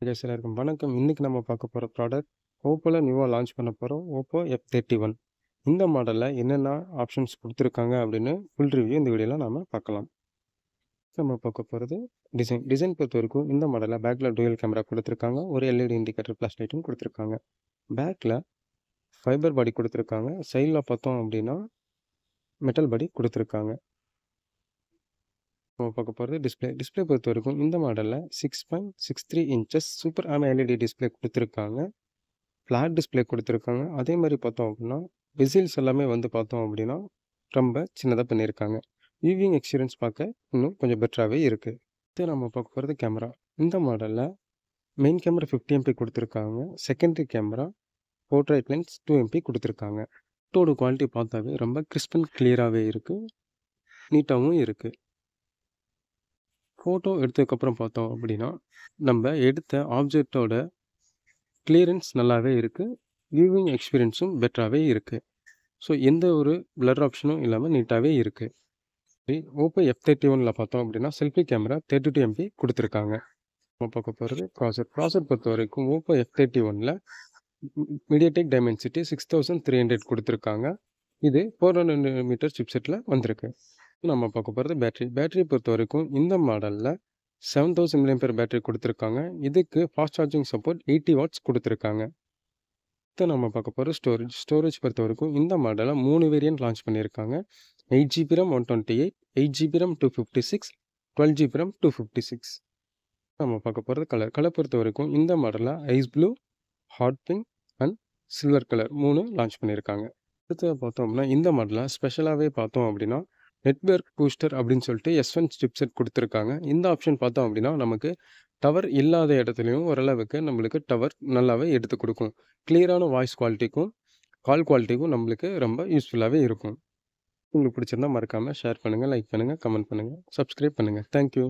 Guys எல்லாருக்கும் வணக்கம். இன்னைக்கு நம்ம பார்க்க போற ப்ராடக்ட் ஓப்போல நியூவா லான்ச் பண்ண போறோம். Oppo F31. இந்த மாடல்ல என்னென்ன ஆப்ஷன்ஸ் குடுத்துருக்காங்க அப்படின்னு ஃபுல் ரிவ்யூ இந்த வீடியோல நாம பார்க்கலாம். நம்ம பார்க்க போறது டிசைன் பொறுத்தவரைக்கும் இந்த மாடல்ல பேக்ல டூயல் கேமரா குடுத்துருக்காங்க. ஒரு எல்இடி இண்டிகேட்டர் ஃபிளாஷ் லைட்டும் குடுத்துருக்காங்க. பேக்ல ஃபைபர் பாடி குடுத்துருக்காங்க. சைடுல பார்த்தோம் அப்படின்னா மெட்டல் பாடி குடுத்துருக்காங்க. நம்ம பார்க்க போகிறது டிஸ்பிளே பொறுத்தவரைக்கும் இந்த மாடலில் 6.63 inches super AMOLED LED display கொடுத்துருக்காங்க. ஃப்ளாட் டிஸ்பிளே கொடுத்துருக்காங்க. அதே மாதிரி பார்த்தோம் அப்படின்னா பெசில்ஸ் எல்லாமே வந்து பார்த்தோம் அப்படின்னா ரொம்ப சின்னதாக பண்ணியிருக்காங்க. வியூவிங் எக்ஸ்பீரியன்ஸ் பார்க்க இன்னும் கொஞ்சம் பெட்டராகவே இருக்குது. இது நம்ம பார்க்க போகிறது கேமரா. இந்த மாடலில் மெயின் கேமரா 50 MP கொடுத்துருக்காங்க. Secondary camera portrait lens 2 MP கொடுத்துருக்காங்க. ஃபோட்டோட குவாலிட்டி பார்த்தாவே ரொம்ப கிறிஸ்ப் அண்ட் கிளியராகவே இருக்குது, நீட்டாகவும் இருக்குது. ஃபோட்டோ எடுத்ததுக்கப்புறம் பார்த்தோம் அப்படின்னா நம்ம எடுத்த ஆப்ஜெக்டோட கிளியரன்ஸ் நல்லாவே இருக்குது, வியூவிங் எக்ஸ்பீரியன்ஸும் பெட்டராகவே இருக்குது. ஸோ எந்த ஒரு பிளர் ஆப்ஷனும் இல்லாமல் நீட்டாகவே இருக்குது. ஓப்போ F31 பார்த்தோம் அப்படின்னா செல்ஃபி கேமரா 32 MP கொடுத்துருக்காங்க. நம்ம பார்க்க போகிறது ப்ராசர் பொறுத்த வரைக்கும் ஓப்போ F31 மீடியாடெக் டைமென்சிட்டி 6300 கொடுத்துருக்காங்க. இது 400 சிப்செட்டில் வந்திருக்கு. நம்ம பார்க்க போகிறது பேட்டரி பொறுத்த வரைக்கும் இந்த மாடலில் 7000 mAh பேட்டரி கொடுத்துருக்காங்க. இதுக்கு ஃபாஸ்ட் சார்ஜிங் சப்போர்ட் 80 வாட்ஸ் கொடுத்துருக்காங்க. இதை நம்ம பார்க்க போகிற ஸ்டோரேஜ் பொறுத்த வரைக்கும் இந்த மாடலில் 3 வேரியன்ட் லான்ச் பண்ணியிருக்காங்க. 8GB RAM 128, 8GB RAM 256, 12GB RAM 256. நம்ம பார்க்க போகிறது கலர் பொறுத்த வரைக்கும் இந்த மாடலில் ice blue, hot pink and silver colour 3 launch பண்ணியிருக்காங்க. அடுத்து பார்த்தோம் அப்படின்னா இந்த மாடலில் ஸ்பெஷலாகவே பார்த்தோம் அப்படின்னா நெட்வொர்க் பூஸ்டர் அப்படின்னு சொல்லிட்டு S1 சிப்செட் கொடுத்துருக்காங்க. இந்த ஆப்ஷன் பார்த்தோம் அப்படின்னா நமக்கு டவர் இல்லாத இடத்துலையும் ஓரளவுக்கு நம்மளுக்கு டவர் நல்லாவே எடுத்து கொடுக்கும். கிளியரான வாய்ஸ் குவாலிட்டிக்கும் கால் குவாலிட்டிக்கும் நம்மளுக்கு ரொம்ப யூஸ்ஃபுல்லாகவே இருக்கும். உங்களுக்கு பிடிச்சிருந்தா மறக்காமல் ஷேர் பண்ணுங்கள், லைக் பண்ணுங்கள், கமெண்ட் பண்ணுங்கள், சப்ஸ்கிரைப் பண்ணுங்கள். தேங்க்யூ.